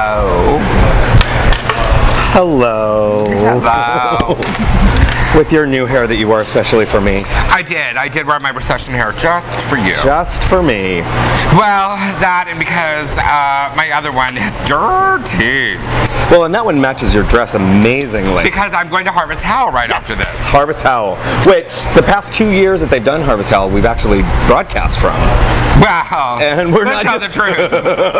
Hello. Hello. Hello. With your new hair that you wore especially for me. I did wear my recession hair just for you. Just for me. Well, that and because my other one is dirty. Well, and that one matches your dress amazingly. Because I'm going to Harvest Howl right after this. Harvest Howl, which the past 2 years that they've done Harvest Howl, we've actually broadcast from. Wow. And we're Let's tell the truth.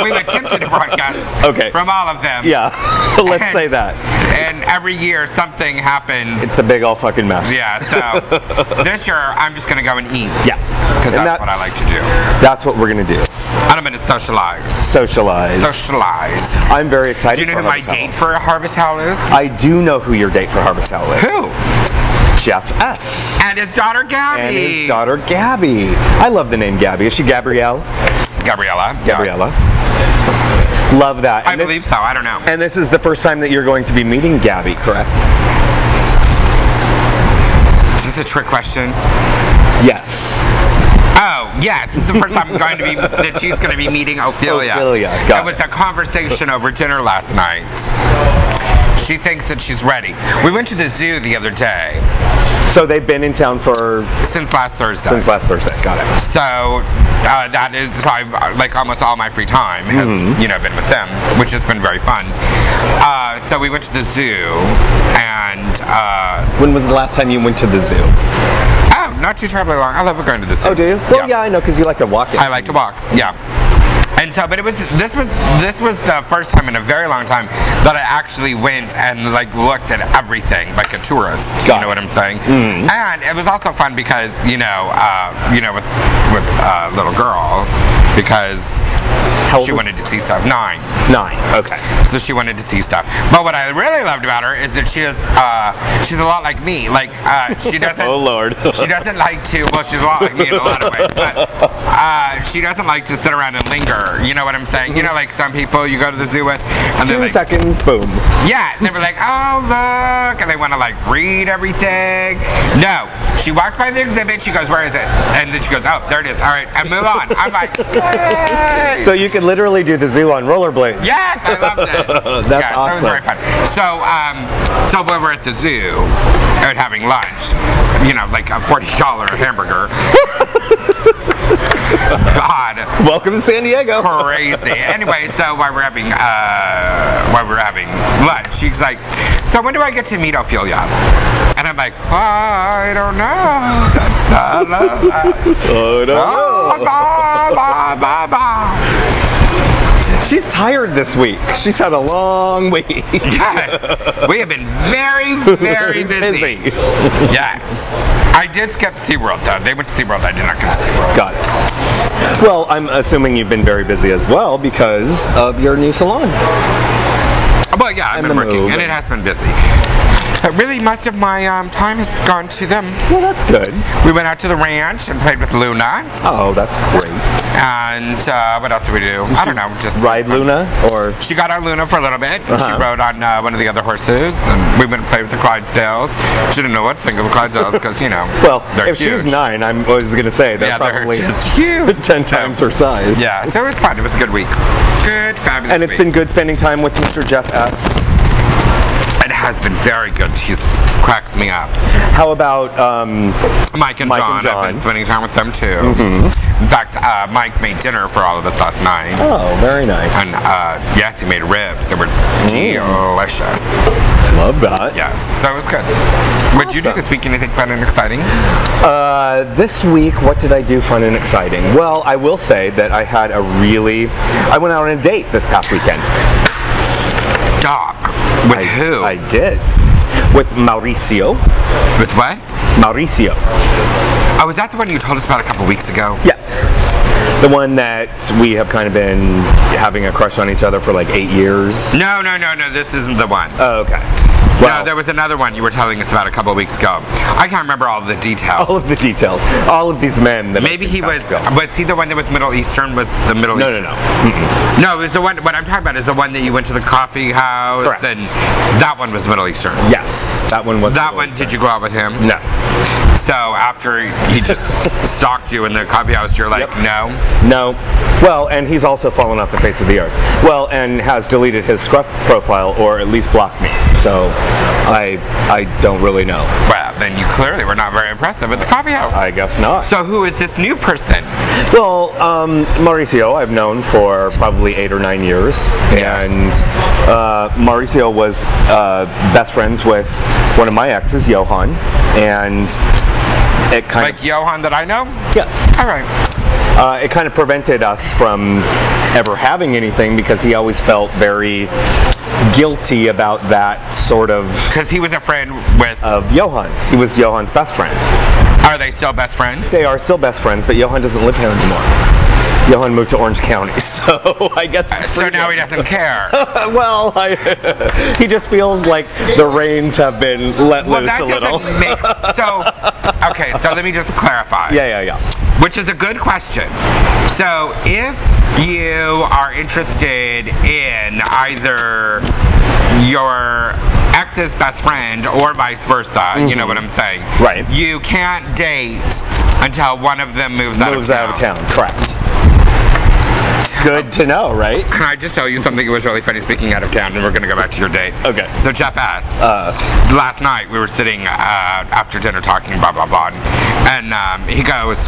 We've attempted to broadcast from all of them. Yeah, let's say that. And every year something happens. It's a big old fucking mess. Yeah, so this year I'm just going to go and eat. Yeah. Because that's what I like to do. That's what we're going to do. And I'm going to socialize. Socialize. Socialize. I'm very excited. Do you know who my date for Harvest Howl is? I do know who your date for Harvest Howl is. Who? Jeff S. And his daughter Gabby. And his daughter Gabby. I love the name Gabby. Is she Gabrielle? Gabriella. Gabriella. Yes. Love that. I believe so. I don't know. And this is the first time that you're going to be meeting Gabby, correct? Is this a trick question? Yes. Oh, yes. It's the first time that she's going to be meeting Ophelia. It was a conversation over dinner last night. She thinks that she's ready. We went to the zoo the other day. So they've been in town since last Thursday. Since last Thursday, got it. So that is like almost all my free time has been with them, which has been very fun. So we went to the zoo, and when was the last time you went to the zoo? Oh, not too terribly long. I love going to the zoo. Oh, do you? Well, yeah, I know, because you like to walk it. I like to walk. Yeah. And so, but this was the first time in a very long time that I actually went and like looked at everything like a tourist. You know what I'm saying? And it was also fun because with little girl, because she wanted to see stuff. 9. Okay. So she wanted to see stuff. But what I really loved about her is that she's a lot like me. Like she doesn't. Oh Lord. She doesn't like to. Well, she's a lot like me in a lot of ways, but she doesn't like to sit around and linger. You know what I'm saying? You know, like some people you go to the zoo with, and 2 like, seconds, boom. Yeah, and they were like, oh look, and they want to like read everything. No, she walks by the exhibit. She goes, where is it? And then she goes, oh, there it is. All right, and move on. I'm like, yay! So you could literally do the zoo on rollerblades. Yes, I loved it. That's awesome. So it was very fun. So, so when we're at the zoo and having lunch, like a $40 hamburger. God. Welcome to San Diego. Crazy. Anyway, so while we're having lunch, she's like, so when do I get to meet Ophelia? And I'm like, I don't know. That's I don't know. Bye. She's tired this week. She's had a long week. Yes. We have been very, very busy. Yes. I did skip SeaWorld though. They went to SeaWorld. I did not go to SeaWorld. Got it. Well, I'm assuming you've been very busy as well because of your new salon. Well, yeah, I've been working, and it has been busy. Really, most of my time has gone to them. Well, that's good. We went out to the ranch and played with Luna. Oh, that's great. And what else did we do? I don't know. Just ride Luna, or she got our Luna for a little bit. And she rode on one of the other horses, and we went and played with the Clydesdales. She didn't know what to think of the Clydesdales because well, they're if huge. She's 9, I was going to say they're probably just huge. 10 times her size. Yeah, so it was fun. It was a good week. Good, fabulous. And it's been good spending time with Mr. Jeff S. It has been very good. He cracks me up. How about Mike and John? I've been spending time with them too. In fact, Mike made dinner for all of us last night. Oh, very nice. And yes, he made ribs. They were delicious. Love that. Yes, so it was good. What did you do this week? Anything fun and exciting? This week, what did I do fun and exciting? Well, I will say that I went out on a date this past weekend. Stop. With who? I did. With Mauricio. With what? Mauricio. Oh, was that the one you told us about a couple weeks ago? Yes. The one that we have kind of been having a crush on each other for like 8 years. No, this isn't the one. Oh, okay. No, there was another one you were telling us about a couple of weeks ago. I can't remember all of the details. All of the details. All of these men. That Maybe he was. Was he the one that was Middle Eastern? Was the Middle Eastern? No. No, it was the one. What I'm talking about is the one that you went to the coffee house. Correct. And that one was Middle Eastern. Yes, that one was. That one. Did you go out with him? No. So after he just stalked you in the coffee house, you're like, no? No. Well, and he's also fallen off the face of the earth. Well, and has deleted his Scruff profile, or at least blocked me. So I don't really know. Well, then you clearly were not very impressive at the coffee house. I guess not. So who is this new person? Well, Mauricio I've known for probably 8 or 9 years. Yes. And Mauricio was best friends with one of my exes, Johan. And it kind of... Like Johan that I know? Yes. All right. It kind of prevented us from ever having anything because he always felt very guilty about that sort of... Because he was a friend with... Of Johan's. He was Johan's best friend. Are they still best friends? They are still best friends, but Johan doesn't live here anymore. Johan moved to Orange County, so I guess... So now he doesn't care. Well, he just feels like the reins have been let loose a little. Okay, so let me just clarify. Yeah. Which is a good question. So if you are interested in either your ex's best friend or vice versa, you know what I'm saying? Right. You can't date until one of them moves out of town. Correct. Good to know, right? Can I just tell you something that was really funny, speaking out of town, and we're going to go back to your date? Okay. So Jeff S. Last night we were sitting after dinner talking, blah, blah, blah, and he goes,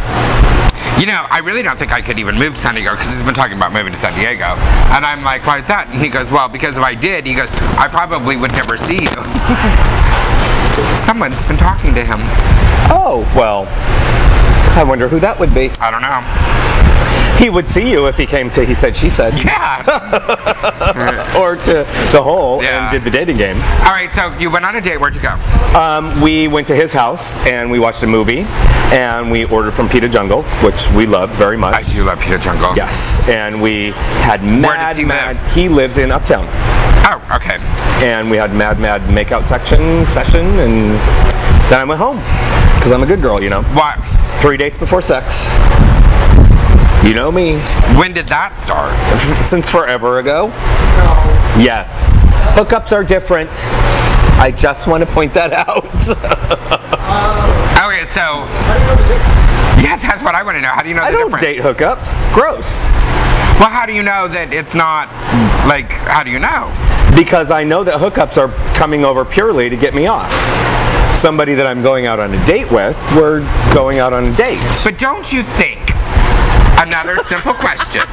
you know, I really don't think I could even move to San Diego, because he's been talking about moving to San Diego. And I'm like, why is that? And he goes, well, because if I did, he goes, I probably would never see you. Someone's been talking to him. Oh, well, I wonder who that would be. I don't know. He would see you if he came to He Said, She Said. Yeah. Or to the Hole and did the dating game. All right, so you went on a date. Where'd you go? We went to his house and we watched a movie and we ordered from Pita Jungle, which we loved very much. I do love Pita Jungle. Yes. And we had Where does he live? He lives in Uptown. Oh, okay. And we had mad makeout session and then I went home. Because I'm a good girl, you know. What? 3 dates before sex. You know me. When did that start? Since forever ago. Yes. Hookups are different. I just want to point that out. Okay, so... Yeah, that's what I want to know. How do you know the difference? I don't date hookups. Gross. Well, how do you know that it's not, like, how do you know? Because I know that hookups are coming over purely to get me off. Somebody that I'm going out on a date with, we're going out on a date. But don't you think... Another simple question.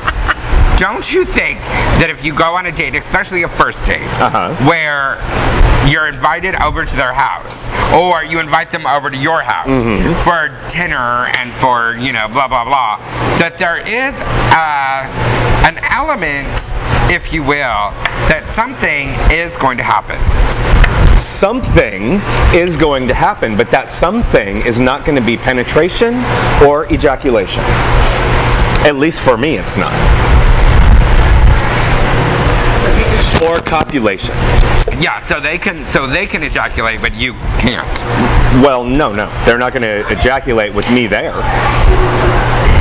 Don't you think that if you go on a date, especially a first date, where you're invited over to their house, or you invite them over to your house for dinner and for, you know, blah, blah, blah, that there is an element, if you will, that something is going to happen. Something is going to happen, but that something is not going to be penetration or ejaculation. At least for me, it's not. Or copulation. Yeah, so they can ejaculate, but you can't. Well, no, they're not going to ejaculate with me there.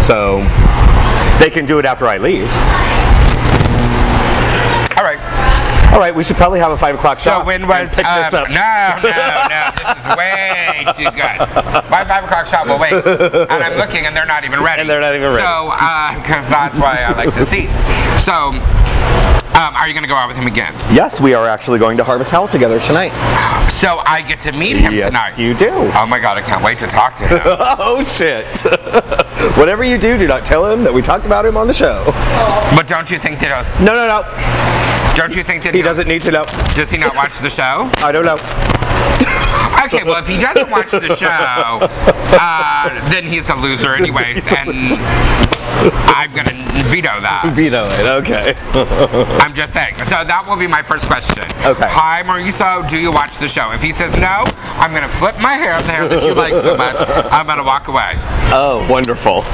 So they can do it after I leave. All right, we should probably have a 5 o'clock shot. So when was... pick this up. No, this is way too good. My 5 o'clock shot will wait. And I'm looking and they're not even ready. So, because that's why I like to see. So, are you going to go out with him again? Yes, we are actually going to Harvest Howl together tonight. So I get to meet him tonight. Yes, you do. Oh my God, I can't wait to talk to him. Oh shit. Whatever you do not tell him that we talked about him on the show. But don't you think that No. Don't you think that he doesn't need to know? Does he not watch the show? I don't know. Okay, well, if he doesn't watch the show, then he's a loser anyways, and I'm going to veto that. Veto it, okay. I'm just saying. So that will be my first question. Okay. Hi, Mauricio, do you watch the show? If he says no, I'm going to flip my hair, the hair that you like so much. I'm going to walk away. Oh, wonderful.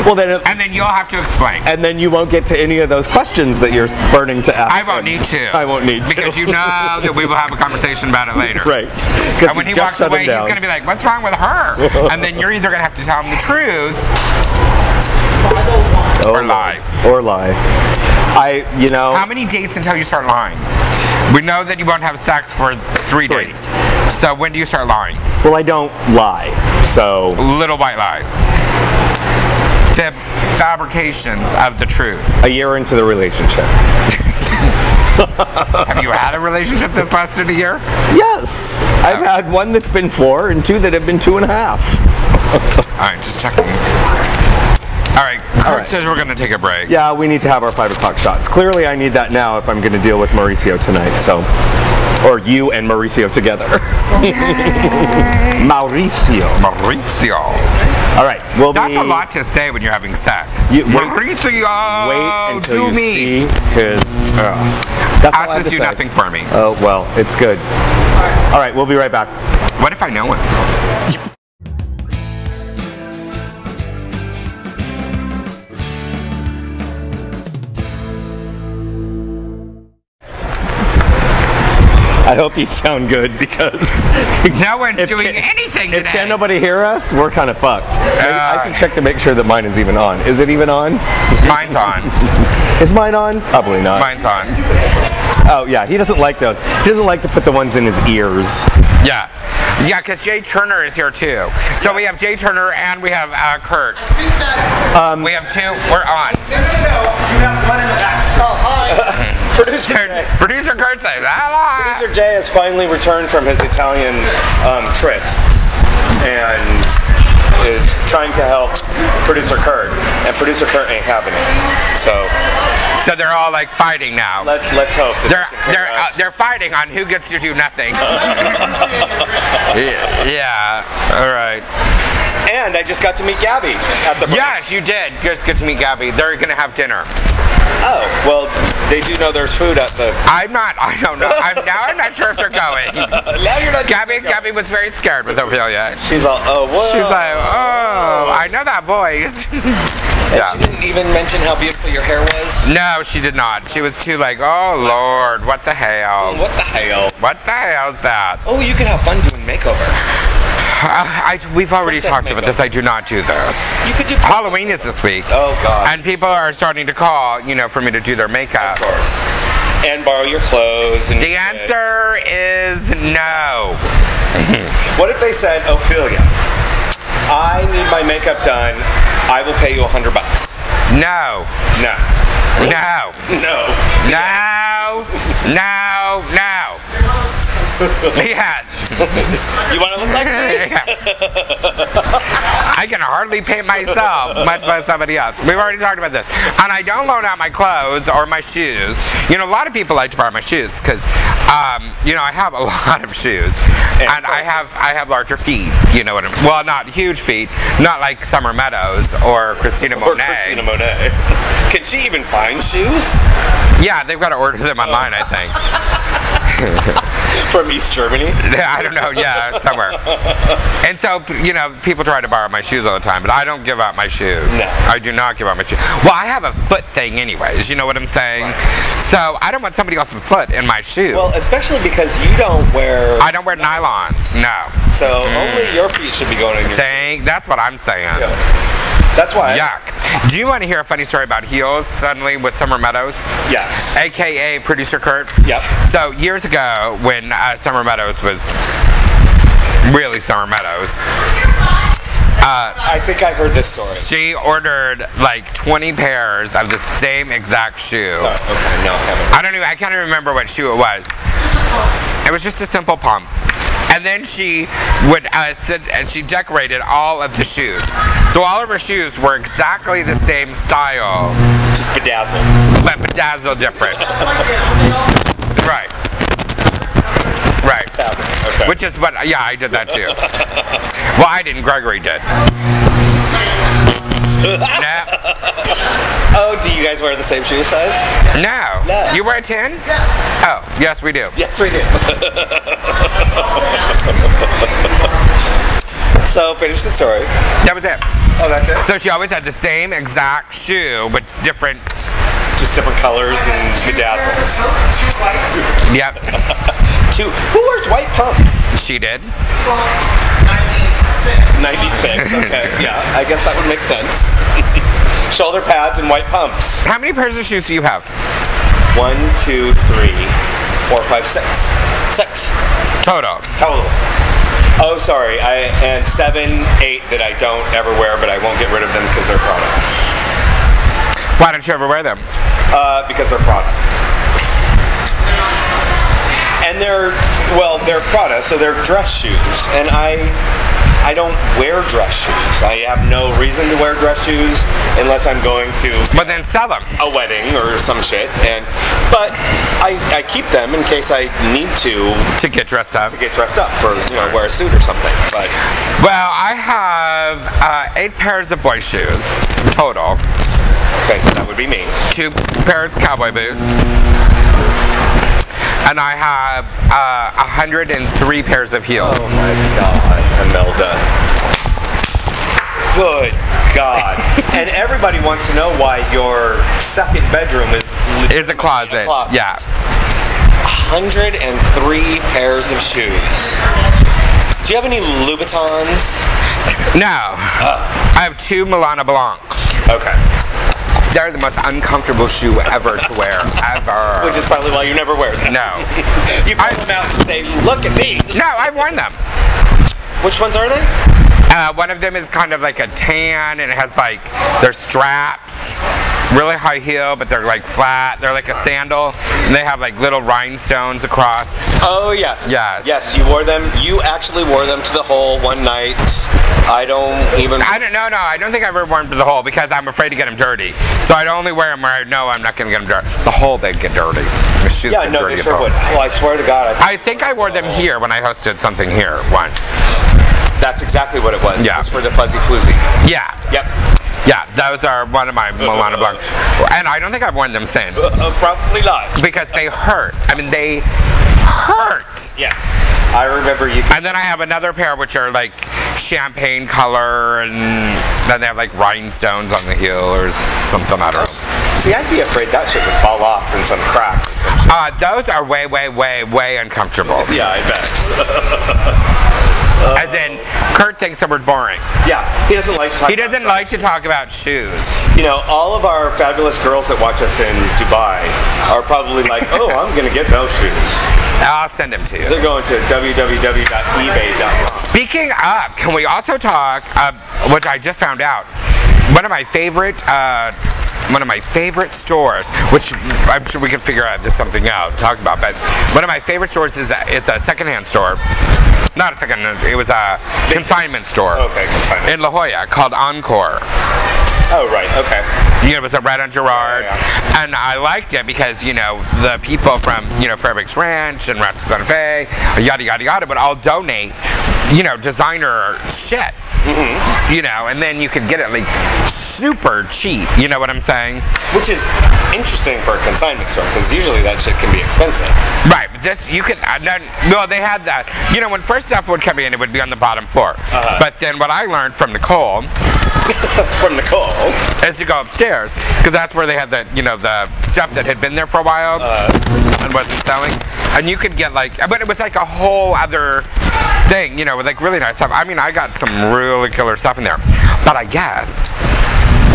Well, then... And then you'll have to explain. And then you won't get to any of those questions that you're burning to ask. I won't need to. I won't need to. Because you know that we will have a conversation about it later. Right. And when he walks away, he's going to be like, what's wrong with her? And then you're either going to have to tell him the truth or lie. Or lie. How many dates until you start lying? We know that you won't have sex for 3 days. So when do you start lying? Well, I don't lie, so... Little white lies. Fabrications of the truth. A year into the relationship. Have you had a relationship that's lasted a year? Yes. I've had one that's been 4 and 2 that have been 2.5. Alright, just checking. Alright, Kurt says we're going to take a break. Yeah, we need to have our 5 o'clock shots. Clearly I need that now if I'm going to deal with Mauricio tonight, so... Or you and Mauricio together. Mauricio. All right, That's a lot to say when you're having sex. Mauricio, wait until do you me. see his Asses do nothing for me. Oh, well, it's good. All right, we'll be right back. What if I know him? I hope you sound good because no one's doing anything today. If can nobody hear us, we're kind of fucked. I should check to make sure that mine is even on. Is it even on? Mine's on. Is mine on? Probably not. Mine's on. Oh yeah, he doesn't like those. He doesn't like to put the ones in his ears. Yeah. Yeah, because Jay Turner is here too. So we have Jay Turner and we have Kurt. We have 2. We're on. You have one in the back. Oh, hi. Producer Kurt says, hello. Producer Jay has finally returned from his Italian trysts and is trying to help Producer Kurt, and Producer Kurt ain't having it. So they're all like fighting now. Let's hope. They're fighting on who gets to do nothing. Yeah. All right. And I just got to meet Gabby at the break. Yes, you did. Just get to meet Gabby. They're gonna have dinner. Oh, well, they do know there's food at the... I don't know. I'm not sure if they're going. Now you're not... Gabby was very scared with Ophelia. She's all, oh, whoa. She's like, oh, I know that voice. Yeah. She didn't even mention how beautiful your hair was? No, she did not. She was too like, oh, Lord, what the hell? What the hell? What the hell's that? Oh, you could have fun doing makeover. We've already talked about this. I do not do this. You could do Halloween is this week. Oh, God. And people are starting to call, for me to do their makeup. Of course. And borrow your clothes. And the answer is no. What if they said, Ophelia, I need my makeup done. I will pay you $100. No. No. No. No. No. No. No. Yeah. You want to look like me? Yeah. I can hardly paint myself, much less somebody else. We've already talked about this. And I don't loan out my clothes or my shoes. A lot of people like to borrow my shoes because, I have a lot of shoes. And I have larger feet. You know what I mean? Well, not huge feet. Not like Summer Meadows or Christina Monet. Can she even find shoes? Yeah, they've got to order them online, I think. From East Germany? Yeah, I don't know. Yeah, somewhere. And so, people try to borrow my shoes all the time, but I don't give out my shoes. No. I do not give out my shoes. Well, I have a foot thing anyways, you know what I'm saying? Right. So, I don't want somebody else's foot in my shoe. Well, especially because you don't wear... I don't wear nylons. No. So, only your feet should be going in your feet. That's what I'm saying. Yeah. That's why. Yuck. Do you want to hear a funny story about heels suddenly with Summer Meadows? Yes. AKA Producer Kurt? Yep. So years ago when Summer Meadows was really Summer Meadows, I think I heard this story. She ordered like 20 pairs of the same exact shoe. Oh, okay. No, I can't even remember what shoe it was. It was just a simple pump. And then she would sit and she decorated all of the shoes. So all of her shoes were exactly the same style. Just bedazzled. But bedazzled different. Right. Right. Okay. Okay. Which is what, yeah, I did that too. Well, I didn't, Gregory did. No. Oh, do you guys wear the same shoe size? No. No. You wear a 10? Yeah. Oh, yes, we do. Yes, we do. So, finish the story. That was it. Oh, that's it? So she always had the same exact shoe, but different. Just different colors and bedazzles. Yep. Who wears white pumps? She did. 96. Okay, yeah, I guess that would make sense. Shoulder pads and white pumps. How many pairs of shoes do you have? 1, 2, 3, 4, 5, 6. 6. Total. Oh, sorry. And 7, 8 that I don't ever wear, but I won't get rid of them because they're Prada. Why don't you ever wear them? Because they're Prada. And they're Prada, so they're dress shoes. And I don't wear dress shoes. I have no reason to wear dress shoes unless I'm going to But then sell them. a wedding or some shit. But I keep them in case I need to get dressed up. get dressed up for, wear a suit or something. But Well, I have 8 pairs of boy shoes total. okay, so that would be me. 2 pairs of cowboy boots. And I have 103 pairs of heels. Oh my God, Imelda. Good God. And everybody wants to know why your second bedroom Is a closet. Yeah. 103 pairs of shoes. Do you have any Louboutins? No. I have 2 Milana Blancs. Okay. They're the most uncomfortable shoe ever to wear. Ever. Which is probably why you never wear them. No. You pull them out and say, look at me. No, I've worn them. Which ones are they? One of them is kind of like a tan, and it has like, they're straps. Really high heel, but they're like flat. They're like a sandal, and they have like little rhinestones across. Oh, yes. Yes. Yes, you wore them. You actually wore them to the hole one night. I don't know. No, I don't think I've ever worn them to the hole because I'm afraid to get them dirty. So I'd only wear them where I know I'm not going to get them dirty. The hole, they'd get dirty. The shoes Yeah, get no, dirty. they sure would. Oh, I swear to God. I think I wore them here when I hosted something here once. That's exactly what it was. Yeah. It was for the Fuzzy Floozy. Yeah. Yep. Yeah, those are one of my Milana Blancs. And I don't think I've worn them since. Probably not. Because they hurt. I mean, they hurt. Yeah. I remember you. And then I have another pair which are like champagne color, and then they have like rhinestones on the heel or something, I don't know. See, I'd be afraid that shit would fall off in some crack or some shit. Those are way uncomfortable. Yeah, I bet. As in, Kurt thinks that we're boring. Yeah, he doesn't like to talk He doesn't like to talk about shoes. All of our fabulous girls that watch us in Dubai are probably like, oh, I'm going to get those shoes. I'll send them to you. They're going to www.ebay.com. Speaking of, can we also talk, which I just found out, one of my favorite stores, which I'm sure we can figure out this something out, talk about, but one of my favorite stores is it's a secondhand store. Not a secondhand, it was a consignment store. Okay, consignment. In La Jolla called Encore. Oh, right, okay. It was right on Girard. Yeah. And I liked it because, the people from, Fairbanks Ranch and Rancho Santa Fe, yada, yada, yada, would all donate, designer shit. Mm-hmm. And then you could get it like super cheap. You know what I'm saying? Which is interesting for a consignment store because usually that shit can be expensive. Right, but this you could. No, they had that. When first stuff would come in, it would be on the bottom floor. But then what I learned from Nicole. From Nicole. Is to go upstairs because that's where they had the the stuff that had been there for a while and wasn't selling, and you could get but it was like a whole other thing, with like really nice stuff. I mean, I got some really killer stuff in there, but I guess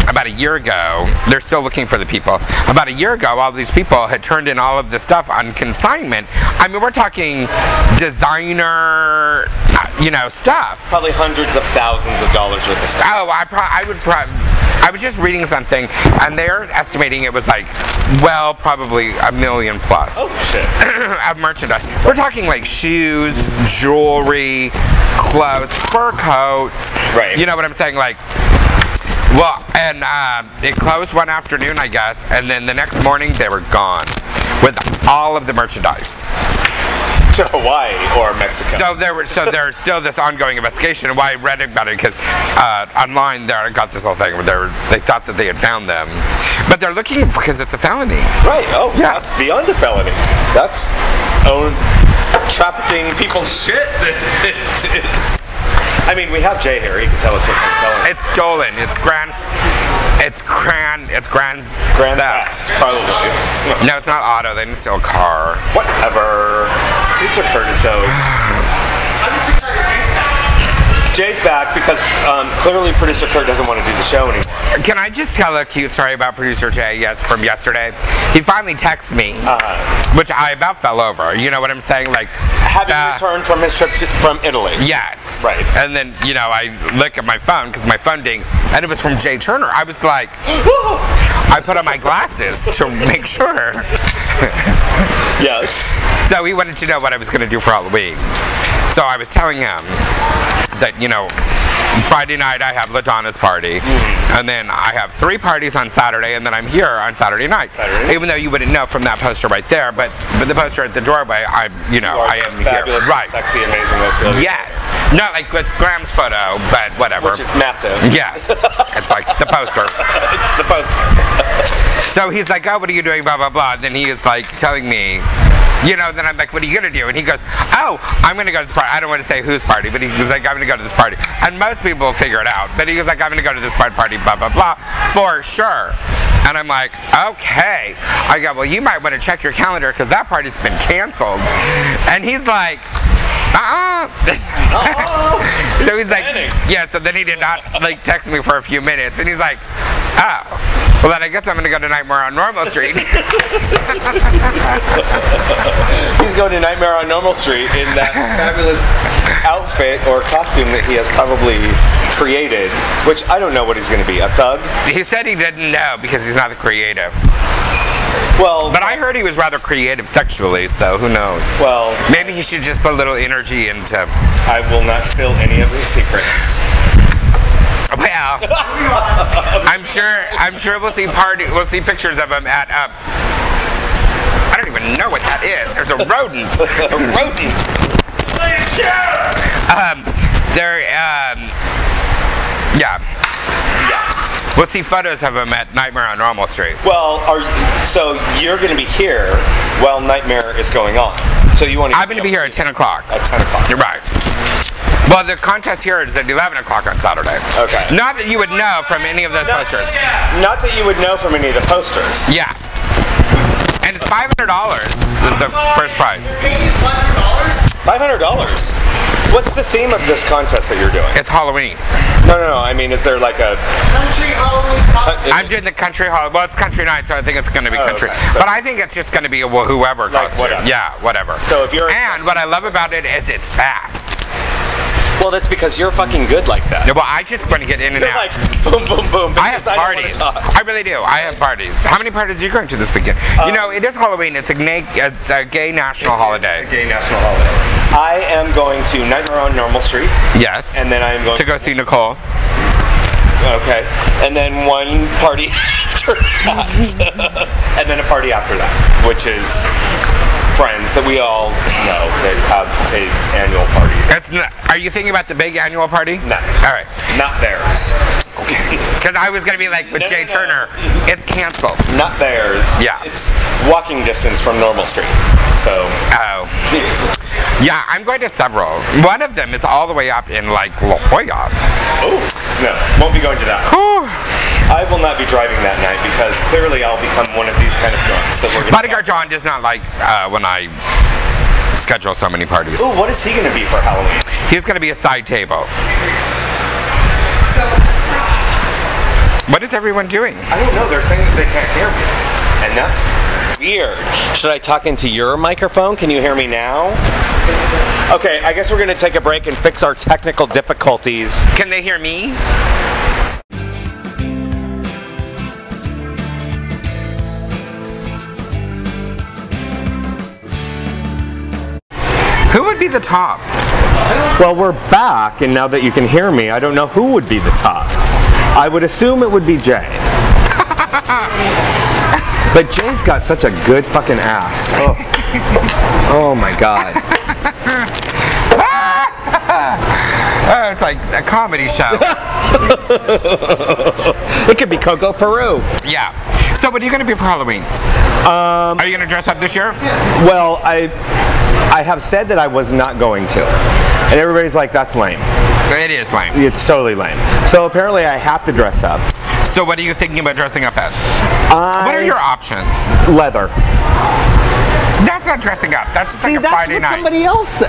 about a year ago, they're still looking for the people. About a year ago, all these people had turned in all of the stuff on consignment. I mean, we're talking designer, stuff. Probably hundreds of thousands of dollars worth of stuff. Oh, I was just reading something, and they're estimating it was probably $1 million plus. Oh, shit. Of merchandise. We're talking like shoes, jewelry, clothes, fur coats. Right. You know what I'm saying? Well, and it closed one afternoon, I guess, and then the next morning they were gone. with all of the merchandise. To Hawaii or Mexico. So there's still this ongoing investigation, and why I read about it because online there I got this whole thing where they thought that they had found them, but they're looking because it's a felony. Right. Oh, yeah. That's beyond a felony. That's trafficking people's shit. I mean, we have Jay here. He can tell us what kind of felony. It's stolen. It's grand theft. Probably. No, it's not auto. They didn't steal a car. Whatever. Producer Curtis, so. I'm just excited Jay's back. Jay's back because clearly Producer Kurt doesn't want to do the show anymore. Can I just tell a cute story about Producer Jay from yesterday? He finally texts me, which I about fell over. You know what I'm saying? Like having returned from his trip from Italy. Yes. Right. And then, you know, I look at my phone because my phone dings, and it was from Jay Turner. I was like, I put on my glasses to make sure. Yes. So he wanted to know what I was going to do for Halloween. So I was telling him that, you know, Friday night I have LaDonna's party, and then I have 3 parties on Saturday, and then I'm here on Saturday night. Even though you wouldn't know from that poster right there, but the poster at the doorway, I am fabulous, here. Right. Sexy, amazing Ophelia. Yes. Not like it's Graham's photo, but whatever. Which is massive. Yes. It's like the poster. It's the poster. So he's like, oh, what are you doing, blah, blah, blah. And then he is like telling me, you know, then I'm like, what are you going to do? And he goes, oh, I'm going to go to this party. I don't want to say whose party, but he was like, I'm going to go to this party. And most people will figure it out. But he was like, I'm going to go to this party, blah, blah, blah, for sure. And I'm like, okay. I go, well, you might want to check your calendar because that party's been canceled. And he's like, so he's like, yeah, so then he did not like text me for a few minutes. And he's like, oh, well then I guess I'm going to go to Nightmare on Normal Street. He's going to Nightmare on Normal Street in that fabulous outfit or costume that he has probably created, which I don't know what he's going to be, a thug? He said he didn't know because he's not creative. Well, but I heard he was rather creative sexually, so who knows? Well, maybe he should just put a little energy into. I will not spill any of his secrets. Well, I'm sure we'll see pictures of him at I don't even know what that is. There's a rodent. A rodent. Yeah. We'll see photos of him at Nightmare on Normal Street. Well, so you're going to be here while Nightmare is going on. So you want to? I'm going to be here at 10 o'clock. At 10 o'clock. You're right. Well, the contest here is at 11 o'clock on Saturday. Okay. Not that you would know from any of those posters. Not that you would know from any of the posters. Yeah. And it's $500 is the first prize. $500? What's the theme of this contest that you're doing? It's Halloween. No. I mean, is there like a country Halloween costume? I'm doing the country Halloween. Well, it's country night, so I think it's going to be country. Okay. So, but I think it's just going to be a whoever costume. Whatever. Yeah, whatever. So if you're what I love about it is it's fast. Well, that's because you're fucking good like that. Yeah, well, I just want to get in and You're out. Like boom, boom, boom. I have parties. I really do. I have parties. How many parties are you going to this weekend? You know, it is Halloween. It's a gay national holiday. A gay national holiday. I am going to Nightmare on Normal Street. Yes. And then I'm going to go see Nicole. Okay. And then one party after that. And then a party after that, which is friends that we all know that have an annual party. Are you thinking about the big annual party? No. All right. Not theirs. Okay. Because I was going to be like with Jay Turner. It's canceled. Not theirs. Yeah. It's walking distance from Normal Street. So. Oh. Yeah, I'm going to several. One of them is all the way up in like La Jolla. Oh. No. Won't be going to that. I will not be driving that night because clearly I'll become one of these kind of drunks that we're going to. Bodyguard John does not like when I schedule so many parties. Ooh, what is he going to be for Halloween? He's going to be a side table. What is everyone doing? I don't know. They're saying that they can't hear me. And that's weird. Should I talk into your microphone? Can you hear me now? Okay, I guess we're going to take a break and fix our technical difficulties. Can they hear me? Who would be the top? Well, we're back, and now that you can hear me, I don't know who would be the top. I would assume it would be Jay. But Jay's got such a good fucking ass. Oh, oh my God. Oh, it's like a comedy show. It could be Coco Peru. Yeah. So what are you going to be for Halloween? Are you going to dress up this year? Well, I have said that I was not going to. And everybody's like, that's lame. It is lame. It's totally lame. So apparently I have to dress up. So what are you thinking about dressing up as? What are your options? Leather. That's not dressing up. That's just like a Friday night. Somebody else.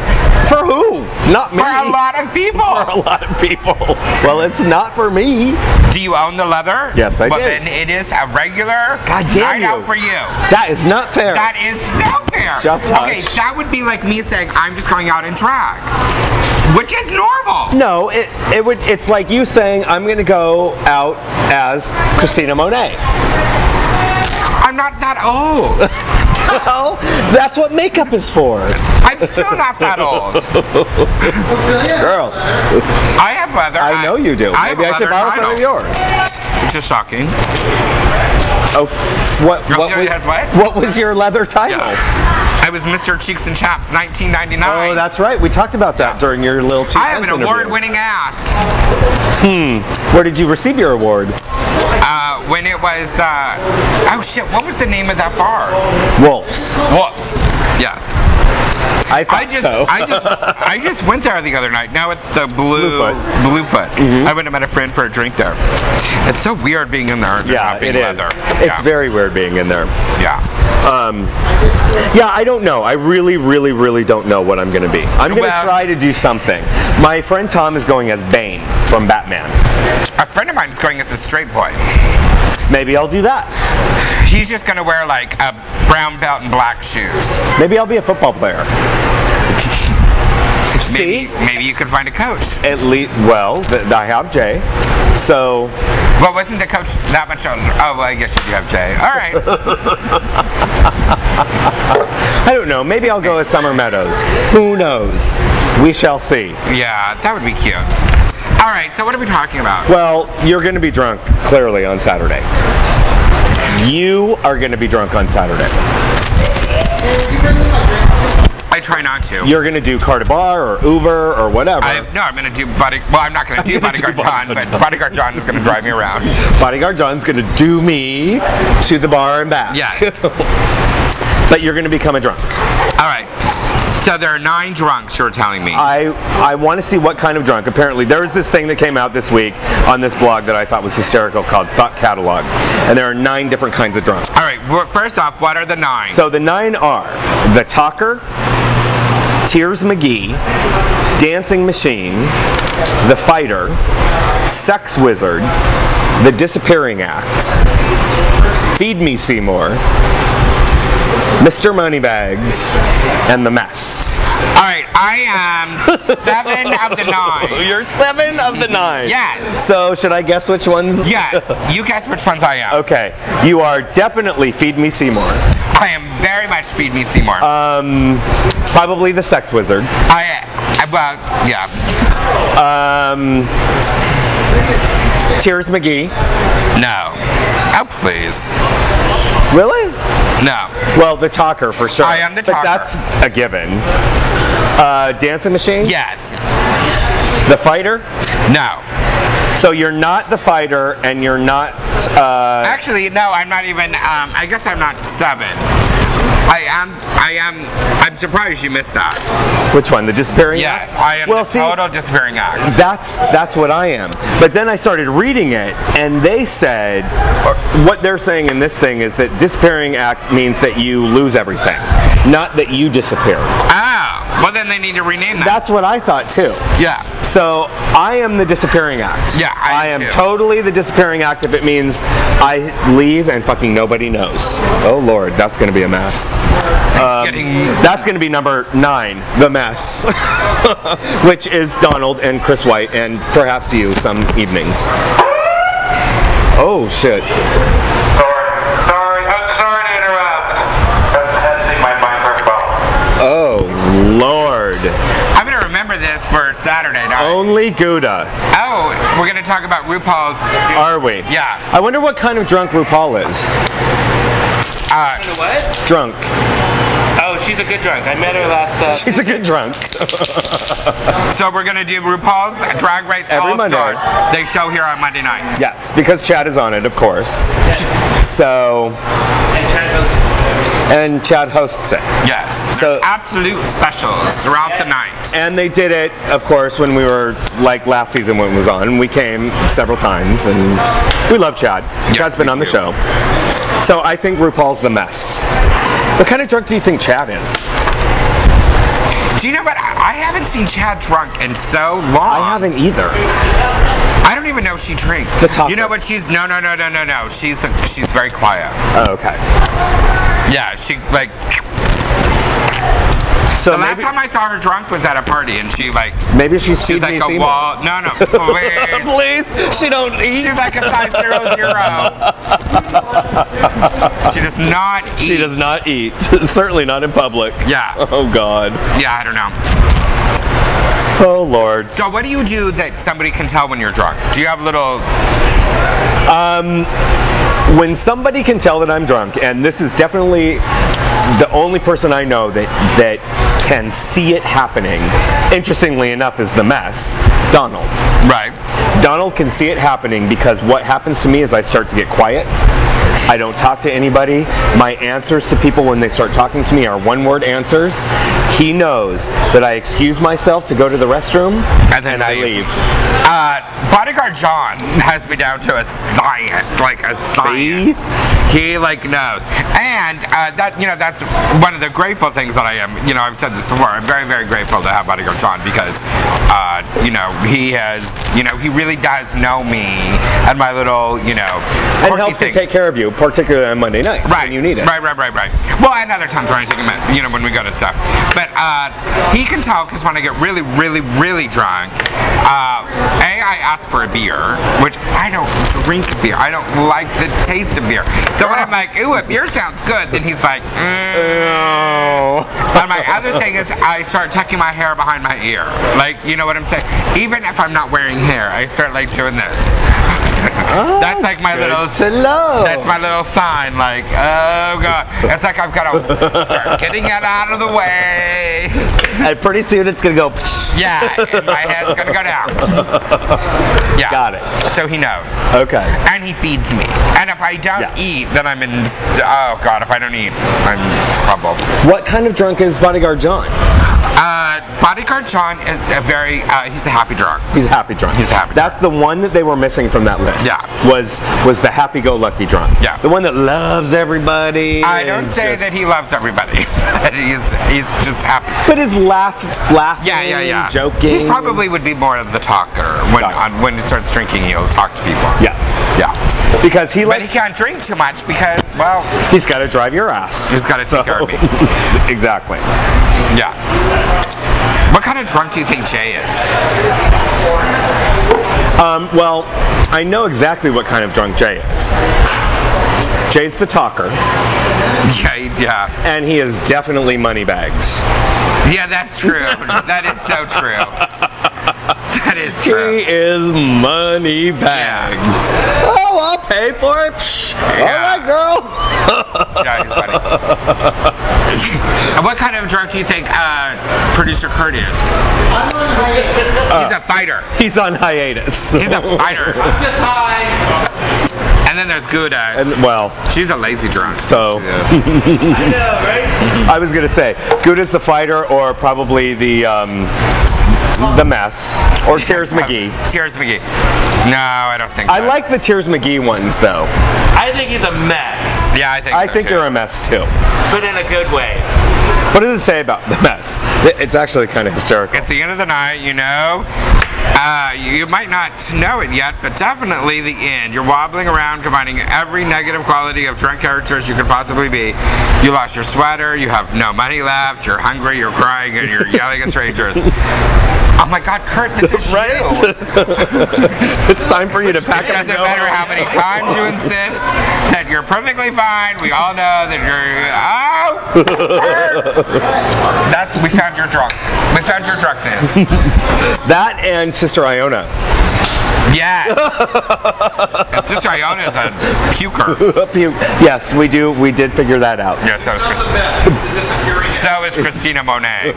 For who? Not me. For a lot of people. For a lot of people. Well, it's not for me. Do you own the leather? Yes, I do. Well, then it is a regular night out for you. That is not fair. That is so fair. Just okay, hush. that would be like me saying I'm just going out in drag, which is normal. No, it's like you saying I'm going to go out as Christina Monet. I'm not that old. Well, that's what makeup is for. I'm still not that old. Girl. I have leather. I know you do. Maybe I should borrow some of yours. Which is shocking. Oh, what was your leather title? Yeah. I was Mr. Cheeks and Chaps 1999. Oh, that's right. We talked about that during your little 2 I have an award-winning ass. Where did you receive your award? When it was, oh shit, what was the name of that bar? Wolf's. Wolf's, yes. I just went there the other night. Now it's the Bluefoot. I went and met a friend for a drink there. It's so weird being in there and not being leather. It's very weird being in there. Yeah. Yeah, I don't know. I really, really, really don't know what I'm going to be. I'm going to try to do something. My friend Tom is going as Bane from Batman. A friend of mine is going as a straight boy. Maybe I'll do that. He's just going to wear like a brown belt and black shoes. Maybe I'll be a football player. Maybe you could find a coach. At least, well, I have Jay. So. Well, wasn't the coach that much older? Oh, well, I guess you do have Jay. All right. I don't know. Maybe I'll go with Summer Meadows. Who knows? We shall see. Yeah, that would be cute. All right, so what are we talking about? Well, you're going to be drunk, clearly, on Saturday. You are going to be drunk on Saturday. I try not to. You're going to do Copa Bar or Uber or whatever. No, I'm going to do well, I'm not going to do Bodyguard John, but Bodyguard John is going to drive me around. Bodyguard John's going to do me to the bar and back. Yes. But you're going to become a drunk. All right. So there are 9 drunks, you're telling me. I want to see what kind of drunk. Apparently, there was this thing that came out this week on this blog that I thought was hysterical called Thought Catalog. And there are 9 different kinds of drunk. All right, well, first off, what are the 9? So the 9 are the Talker, Tears McGee, Dancing Machine, the Fighter, Sex Wizard, the Disappearing Act, Feed Me Seymour, Mr. Moneybags, and the Mess. All right, I am 7 of the 9. You're 7 of the 9. Yes. So should I guess which ones? Yes. You guess which ones I am. Okay. You are definitely Feed Me Seymour. I am very much Feed Me Seymour. Probably the Sex Wizard. Well, yeah. Tears McGee. No. Oh, please. Really? No. Well, the Talker for sure. I am the Talker. But that's a given. Dancing Machine? Yes. The Fighter? No. So you're not the Fighter, and you're not. Actually, no. I'm not even. I guess I'm not 7. I'm surprised you missed that. Which one? The Disappearing Act? Yes, I am the total Disappearing Act. That's what I am. But then I started reading it, and they said, what they're saying in this thing is that Disappearing Act means that you lose everything, not that you disappear. Ah, well then they need to rename that. That's what I thought too. Yeah. So I am the Disappearing Act. Yeah, I am too. Am totally the Disappearing Act if it means I leave and fucking nobody knows. Oh Lord, that's going to be a mess. That's going to be number 9, the Mess, which is Donald and Chris White and perhaps you some evenings. Oh shit. Sorry to interrupt. I'm testing my microphone. Oh Lord. I'm going to remember this for Saturday night. Only Gouda. Oh, we're going to talk about RuPaul's. Are we? Yeah. I wonder what kind of drunk RuPaul is. What? Drunk. Oh, she's a good drunk. I met her last. She's a good drunk. So we're gonna do RuPaul's Drag Race Every All Stars. Monday. They show here on Monday nights. Yes, because Chad is on it, of course. So. And Chad hosts it. Yes. So absolute specials throughout the night. And they did it, of course, when we were like last season when it was on. We came several times, and we love Chad. Yes, Chad's been on the show. So I think RuPaul's the mess. What kind of drunk do you think Chad is? Do you know what? I haven't seen Chad drunk in so long. I haven't either. I don't even know if she drinks. You know what? She's no. She's very quiet. Oh, okay. Yeah, she like. So the last time I saw her drunk was at a party, and she like. Maybe she's like me a wall. No, please. Please, she don't eat. She's like a size 0. She does not eat. She does not eat. Certainly not in public. Yeah. Oh God. Yeah, I don't know. Oh Lord. So what do you do that somebody can tell when you're drunk? Do you have little? When somebody can tell that I'm drunk, and this is definitely the only person I know that can see it happening, interestingly enough, is the mess, Donald. Right. Donald can see it happening because what happens to me is I start to get quiet. I don't talk to anybody. My answers to people when they start talking to me are one-word answers. He knows that I excuse myself to go to the restroom, and I leave. Bodyguard John has me down to a science, like a science. He like knows, and that's one of the grateful things that I am. I've said this before. I'm very, very grateful to have Bodyguard John because, he has, he really does know me and my little, and helps to take care of you, particularly on Monday night when you need it. Right. Well, and other times when I take him in, when we go to stuff. But he can tell because when I get really, really, really drunk, I ask for a beer, which I don't drink beer. I don't like the taste of beer. So when I'm like, ooh, a beer sounds good, then he's like, And my other thing is I start tucking my hair behind my ear. Like, you know what I'm saying? Even if I'm not wearing hair, I start like doing this. That's like my little. That's my little sign. Like, oh God, it's like I've got to start getting it out of the way. And pretty soon it's gonna go. Yeah, and my head's gonna go down. Yeah, got it. So he knows. Okay. And he feeds me. And if I don't eat, then I'm in. Oh God, if I don't eat, I'm in trouble. What kind of drunk is Bodyguard John? Bodyguard John is a very, he's a happy drunk. He's a happy drunk. He's a happy That's the one that they were missing from that list. Yeah. Was the happy-go-lucky drunk. Yeah. The one that loves everybody. I don't say that he loves everybody. he's just happy. But his laughing, yeah. joking. He probably would be more of the talker. When he starts drinking, he'll talk to people. Yes. Yeah. Because he But he can't drink too much because, well... He's got to drive your ass. He's got to take care of me. Exactly. Yeah. What kind of drunk do you think Jay is? Well, I know exactly what kind of drunk Jay is. Jay's the talker. Yeah. And he is definitely moneybags. Yeah, that's true. That is so true. That is true. He is moneybags. Yeah. Oh, I'll pay for it. Yeah. All right, girl. Yeah, he's funny. And what kind of drunk do you think producer Kurt is? He's a fighter. He's on hiatus. He's a fighter. I'm just high. And then there's Gouda. And well, she's a lazy drunk. So I know, right? I was gonna say Gouda's the fighter, or probably the mess, or Tears McGee. Tears McGee. No, I don't think. I like the Tears McGee ones though. I think he's a mess. Yeah, I think. I so think too. they're a mess too. But in a good way. What does it say about the mess? It's actually kind of hysterical. It's the end of the night, you know. You might not know it yet, but definitely the end. You're wobbling around, combining every negative quality of drunk characters you could possibly be. You lost your sweater, you have no money left, you're hungry, you're crying, and you're yelling at strangers. Oh my God, Kurt, this is right? you. It's time for you to pack it. It doesn't matter how many times you insist that you're perfectly fine. We all know that you're, Kurt. We found your drunk. We found your drunkenness. That and Sister Iona. Yes. And Sister Iona's a puker. Yes, we do. We did figure that out. Yes, so is Christina Monet.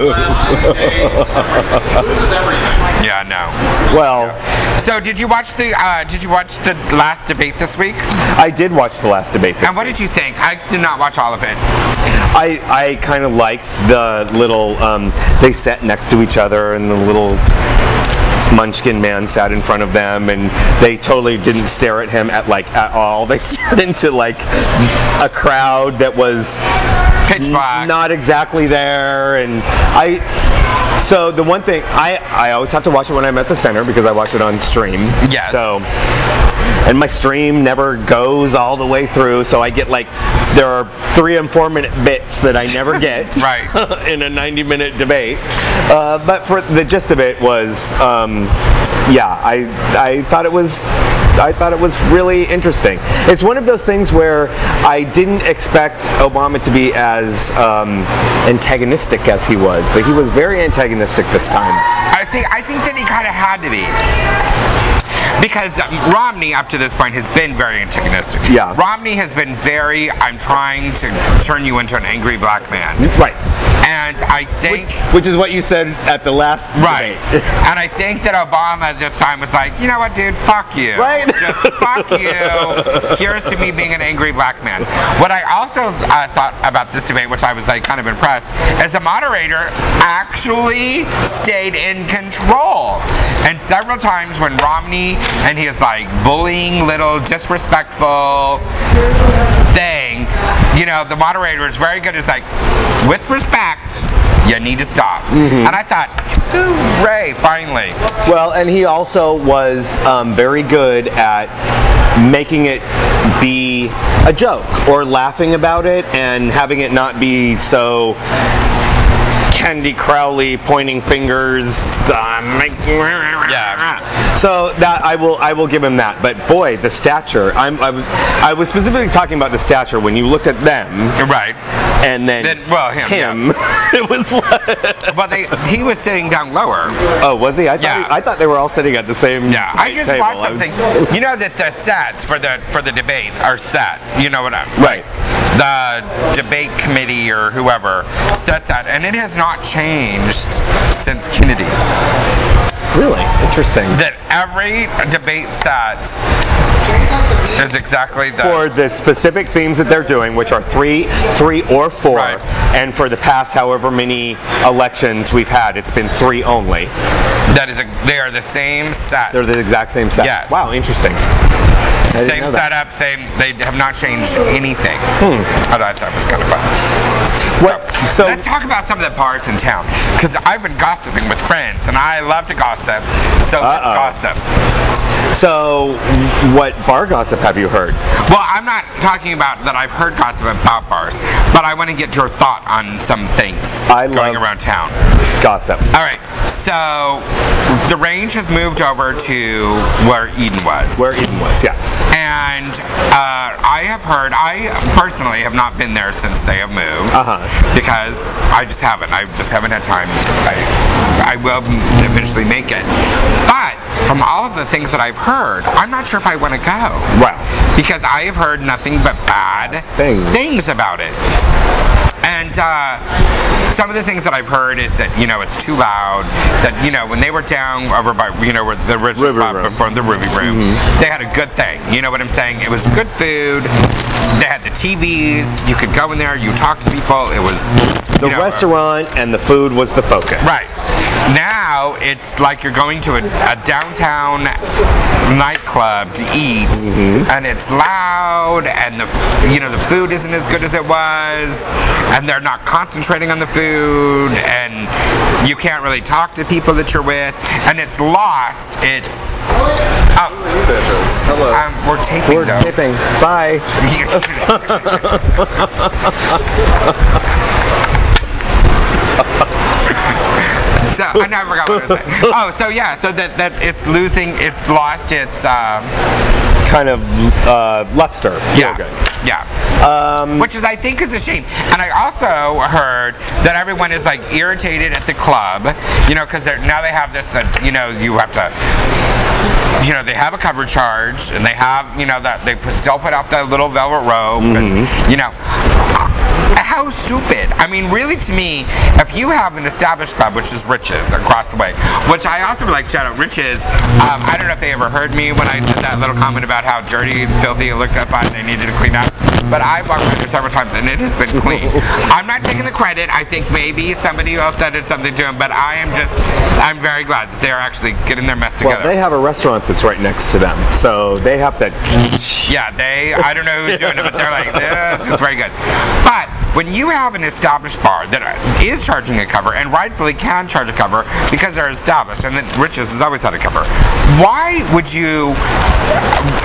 Yeah, no. Well, so did you watch the last debate this week? I did watch the last debate. And what did you think? I did not watch all of it. I kind of liked the little. They sat next to each other, and the little Munchkin man sat in front of them, and they totally didn't stare at him at all. They stared into like a crowd that was pitch black, not exactly there, and So the one thing I always have to watch it when I'm at the center because I watch it on stream. Yes. So, and my stream never goes all the way through, so I get there are 3 and 4 minute bits that I never get right in a 90-minute debate. But for the gist of it was, I thought it was really interesting. It's one of those things where I didn't expect Obama to be as antagonistic as he was, but he was very antagonistic this time. I think that he kind of had to be. Because Romney, up to this point, has been very antagonistic. Yeah. Romney has been I'm trying to turn you into an angry black man. Right. And I think... Which is what you said at the last right. debate. And I think that Obama this time was like, you know what, dude, fuck you. Right. Just fuck you. Here's to me being an angry black man. What I also thought about this debate, which I was kind of impressed, is the moderator actually stayed in control. And several times when Romney and he is bullying little disrespectful thing, the moderator is very good. It's with respect, you need to stop. Mm-hmm. And I thought, hooray, finally. Well, and he also was very good at making it be a joke or laughing about it and having it not be so Candy Crowley pointing fingers. Yeah. So that I will give him that. But boy, the stature. I was specifically talking about the stature when you looked at them. Right. And then him. Yeah. It was he was sitting down lower. Oh, was he? I thought they were all sitting at the same. Yeah. I just watched something. You know that the sets for the debates are set. You know what I'm right. The debate committee or whoever sets that, and it has not changed since Kennedy. Really? Interesting. That every debate set is exactly for the specific themes that they're doing, which are three or 4, right. And for the past however many elections we've had, it's been 3 only. They are the same set. They're the exact same set. Yes. Wow, interesting. Same setup, they have not changed anything. I thought that was kind of fun. So let's talk about some of the bars in town, because I've been gossiping with friends, and I love to gossip, so let's gossip. So, what bar gossip have you heard? Well, I'm not talking about that I've heard gossip about bars, but I want to get your thought on some things going around town. Gossip. All right, so the range has moved over to where Eden was. Where Eden was, yes. And I personally have not been there since they have moved, because I just haven't had time. I will eventually make it. But from all of the things that I've heard, I'm not sure if I want to go. Wow. Because I have heard nothing but bad things about it. And some of the things that I've heard is that, it's too loud, that, when they were down over by, where the original spot before the Ruby Room, they had a good thing. You know what I'm saying? It was good food. They had the TVs. You could go in there. You talk to people. It was... The restaurant and the food was the focus. Right. Now, it's like you're going to a downtown nightclub to eat, and it's loud, and the food isn't as good as it was, and they're not concentrating on the food, and you can't really talk to people that you're with, and it's lost. It's... Hello. We're taping, We're taping. Bye. So I never forgot what I was saying. Oh, so yeah, so that it's lost its kind of luster. Yeah. Good. Yeah. Which is, I think, is a shame. And I also heard that everyone is like irritated at the club, you know, because now they have this that, you know, you have to, you know, they have a cover charge, and they have, you know, that they still put out the little velvet robe, and, you know. How stupid. I mean, really, to me, if you have an established club, which is Riches across the way, which I also would like to shout out Riches. I don't know if they ever heard me when I said that little comment about how dirty and filthy it looked outside and they needed to clean up. But I walked by there several times and it has been clean. I'm not taking the credit. I think maybe somebody else said it something to him, but I'm very glad that they're actually getting their mess together. Well, they have a restaurant that's right next to them, so they have to. Yeah, I don't know who's doing it, but they're like, this is very good. But when you have an established bar that is charging a cover and rightfully can charge a cover because they're established, and that Riches has always had a cover, why would you,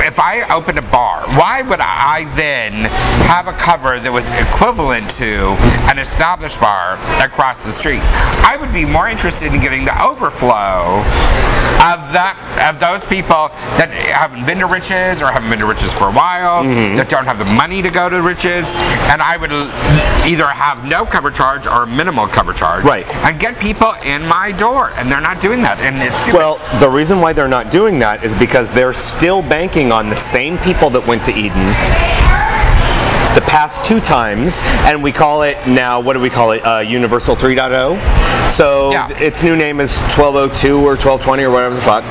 if I opened a bar, why would I then have a cover that was equivalent to an established bar across the street? I would be more interested in getting the overflow of those people that haven't been to Riches or haven't been to Riches for a while, that don't have the money to go to Riches, and I would either have no cover charge or minimal cover charge, and get people in my door, and they're not doing that, and it's stupid. Well, the reason why they're not doing that is because they're still banking on the same people that went to Eden the past 2 times, and we call it now, what do we call it, Universal 3.0. So its new name is 1202 or 1220 or whatever the fuck.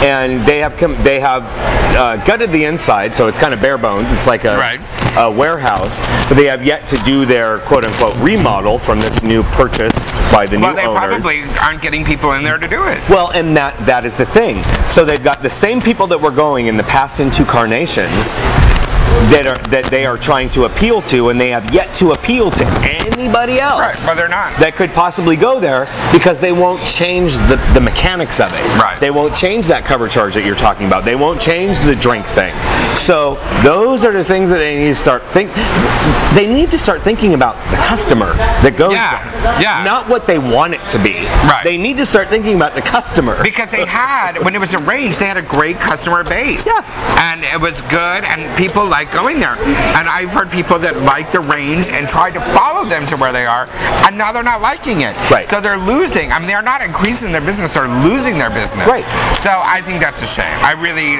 And they have gutted the inside, so it's kind of bare bones. It's like a warehouse, but they have yet to do their quote-unquote remodel from this new purchase by the new owners. Well, they probably aren't getting people in there to do it. Well, and that is the thing. So they've got the same people that were going in the past 2 carnations that they are trying to appeal to, and they have yet to appeal to anybody else. Right, but they're not. That could possibly go there because they won't change the mechanics of it. Right. They won't change that cover charge that you're talking about. They won't change the drink thing. So those are the things that they need to start They need to start thinking about the customer that goes there. Yeah. Not what they want it to be. Right. They need to start thinking about the customer. Because they had, when it was arranged, they had a great customer base. Yeah. And it was good, and people like going there. And I've heard people that like the range and tried to follow them to where they are, and now they're not liking it. Right. So they're losing. I mean, they're not increasing their business, they're losing their business. Right. So I think that's a shame. I really.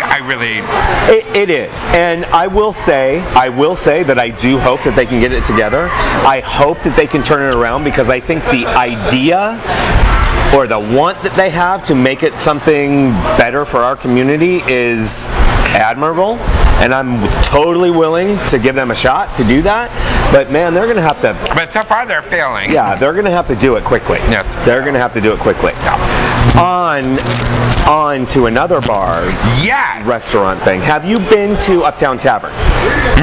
It is. And I will say that I do hope that they can get it together. I hope that they can turn it around, because I think the idea or the want that they have to make it something better for our community is admirable, and I'm totally willing to give them a shot to do that. But man, they're going to have to. But so far they're failing. Yeah, they're going to have to do it quickly. Yeah, they're going to have to do it quickly. On to another bar. Yes. Restaurant thing. Have you been to Uptown Tavern?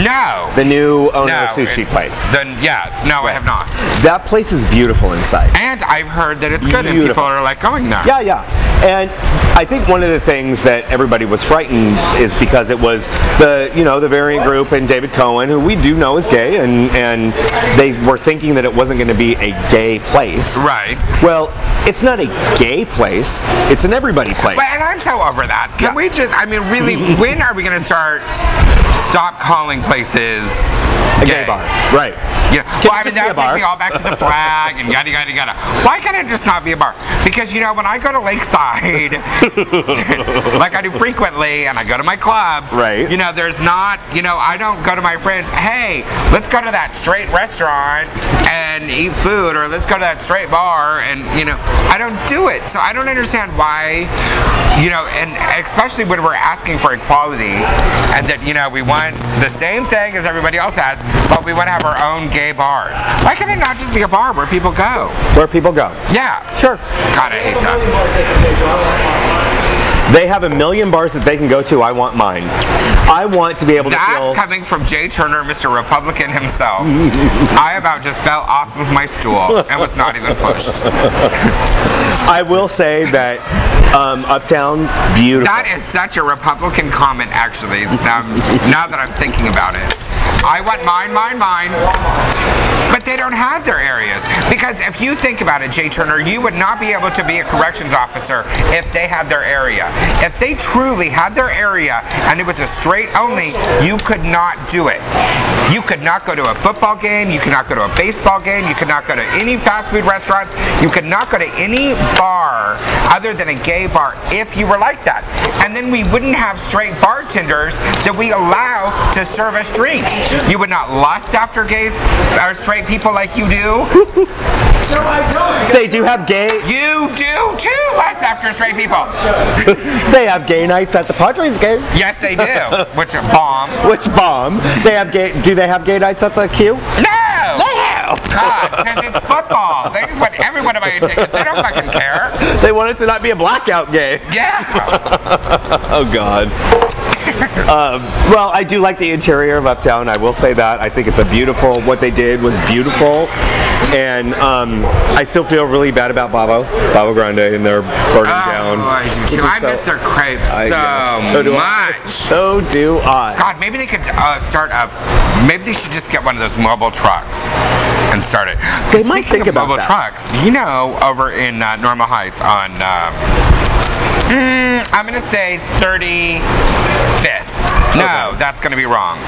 No. The new Ono sushi place. Yes. No, I have not. That place is beautiful inside. And I've heard that it's good, and people are like going there. Yeah, yeah. And I think one of the things that everybody was frightened is because it was the Variant Group and David Cohen, who we do know is gay, and they were thinking that it wasn't going to be a gay place. Right. Well, it's not a gay place. It's an everybody place. But I'm so over that. Can we just, I mean, really, when are we going to stop calling places a gay bar? Right. Yeah. Well, I mean, that would take me all back to the flag and yada, yada, yada. Why can't it just not be a bar? Because, when I go to Lakeside, like I do frequently, and I go to my clubs, right. There's not, I don't go to my friends, hey, let's go to that straight restaurant and eat food, or let's go to that straight bar, and, I don't do it. So I don't understand why, and especially when we're asking for equality, and that, we want the same thing as everybody else has, but we want to have our own gay bars. Why can't it not just be a bar where people go? Where people go. Yeah. Sure. God, I hate that. They have 1 million bars that they can go to. I want mine. I want to be able to feel... coming from Jay Turner, Mr. Republican himself. I about just fell off of my stool and was not even pushed. I will say that Uptown, beautiful. That is such a Republican comment, actually. It's now that I'm thinking about it. I want mine, mine, mine. But they don't have their areas. Because if you think about it, Jay Turner, you would not be able to be a corrections officer if they had their area. If they truly had their area and it was a straight only, you could not do it. You could not go to a football game, you could not go to a baseball game, you could not go to any fast food restaurants, you could not go to any bar other than a gay bar if you were like that. And then we wouldn't have straight bartenders that we allow to serve us drinks. You would not lust after gays or straight people like you do. They do have gay. You do too, lust after straight people. They have gay nights at the Padres game. Yes, they do. Which are bomb. Which bomb? They have gay. Do they have gay nights at the Q? No! God, because it's football. They just want everyone to buy a ticket. They don't fucking care. They want it to not be a blackout game. Yeah. Oh God. Well, I do like the interior of Uptown. I will say that. I think it's a beautiful. What they did was beautiful, and I still feel really bad about Babo Grande, and they're burning down. I do too. I miss their crepes so much. So do I. God, maybe they could start a. Maybe they should just get one of those mobile trucks and start it. They might think about mobile that. trucks. You know, over in Normal Heights on. I'm gonna say 35th. No, Okay. that's gonna be wrong.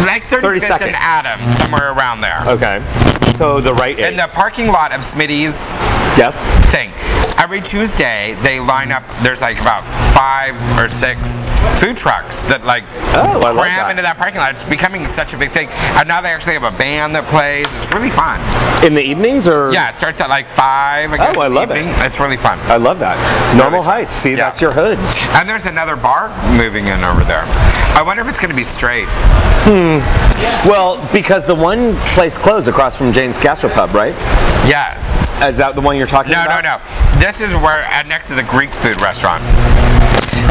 Like 35th and Adams, somewhere around there. Okay. So the right In the parking lot of Smitty's Yes. thing. Every Tuesday they line up. There's like about 5 or 6 food trucks that like I like cram that. into that parking lot. It's becoming such a big thing. And now they actually have a band that plays. It's really fun. In the evenings or? Yeah, it starts at like 5. I guess, I in the love it. evening. It's really fun. I love that. Normal Heights. See, Yeah. that's your hood. And there's another bar moving in over there. I wonder if it's going to be straight. Well, because the one place closed across from Jane's Gastropub, right? Yes. Is that the one you're talking No, about? no, no. This is where next to the Greek food restaurant.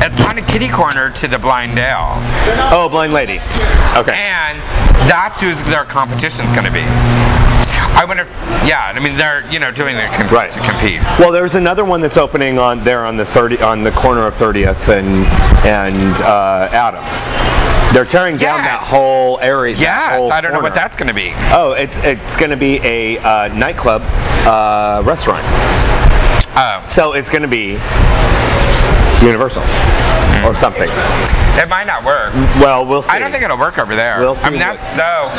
It's on a kitty corner to the Blind Ale. Oh, Blind Lady. Okay. And that's who their competition's going to be. I wonder if, yeah, I mean, they're, doing it Right. to compete. Well, there's another one that's opening on there on the corner of 30th and Adams. They're tearing down that Yes. whole area. that Yes, whole I don't know what corner. that's going to be. Oh, it's going to be a nightclub restaurant. Oh. So it's going to be Universal or something. It might not work. Well, we'll see. I don't think it'll work over there. We'll see I mean, that's so...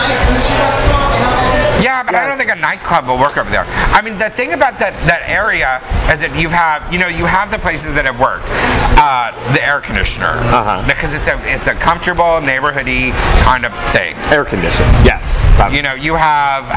Yeah, but I don't think a nightclub will work over there. I mean, the thing about that area is that you have the places that have worked. The air conditioner. Because it's a comfortable, neighborhoody kind of thing. Air conditioned. Yes. You have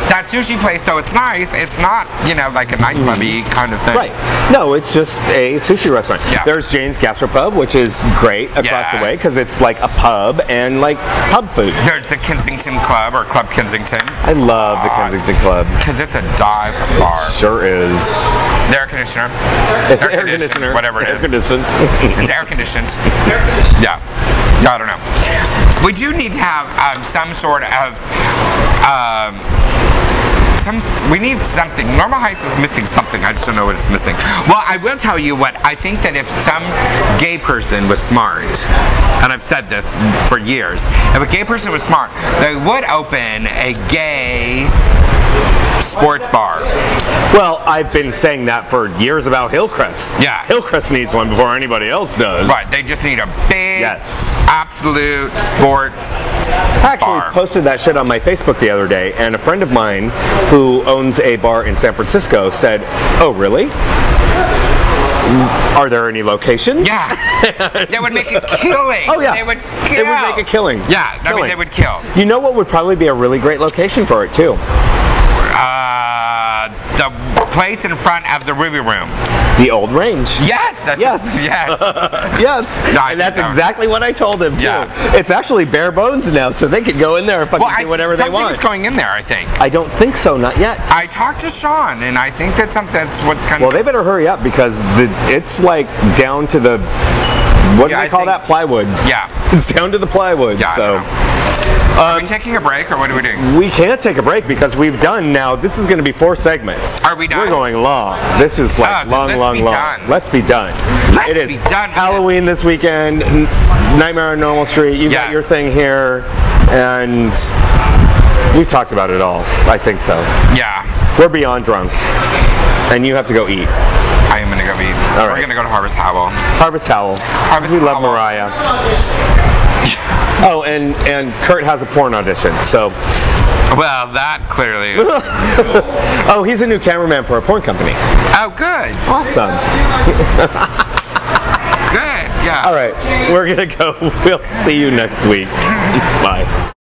that sushi place, though it's nice. It's not, like a nightclubby kind of thing. Right. No, it's just a sushi restaurant. Yeah. There's Jane's Gastropub, which is great across the way Yes. because it's like a pub and like pub food. There's the Kensington Club or Club Kensington. I love the Kensington Club. Because it's a dive bar. Sure is. The air conditioner. It's air conditioner. Whatever it is. Air conditioned. It's air conditioned. Yeah. I don't know. We do need to have some sort of we need something. Normal Heights is missing something. I just don't know what it's missing. Well, I will tell you what. I think that if some gay person was smart, and I've said this for years, if a gay person was smart, they would open a gay sports bar. Well, I've been saying that for years about Hillcrest. Yeah. Hillcrest needs one before anybody else does. Right. They just need a big, absolute sports I actually bar. posted that shit on my Facebook the other day, and a friend of mine who owns a bar in San Francisco said, "Oh, really? Are there any locations?" Yeah. They would make a killing. Oh, yeah. They would kill. It would make a killing. Yeah. I mean, they would kill. You know what would probably be a really great location for it, too? The place in front of the Ruby Room. The Old Range. Yes. That's Yes. Yes. Yes. No, I And that's think so. exactly what I told him, too. Yeah. It's actually bare bones now, so they can go in there and fucking do whatever they want. Something's going in there, I think. I don't think so, not yet. I talked to Sean, and I think that's what kind Well, of... they better hurry up because it's like down to the... What do Yeah, they I call think- that? Plywood. Yeah. It's down to the plywood. Yeah, I So don't know. Are we taking a break or what are we doing? We can't take a break because we've done now. This is going to be 4 segments. Are we done? We're going long. This is like long. Done. Let's be done. Let's be done. Halloween this weekend. Nightmare on Normal Street. You got your thing here, and we talked about it all. I think so. Yeah. We're beyond drunk, and you have to go eat. I am gonna go eat. All right. We're gonna go to Harvest Howl. Harvest Howl. We love Mariah. Oh, and Kurt has a porn audition, so. Well, that clearly is. Oh, he's a new cameraman for a porn company. Oh, good. Awesome. Good, yeah. All right, we're gonna go. We'll see you next week. Bye.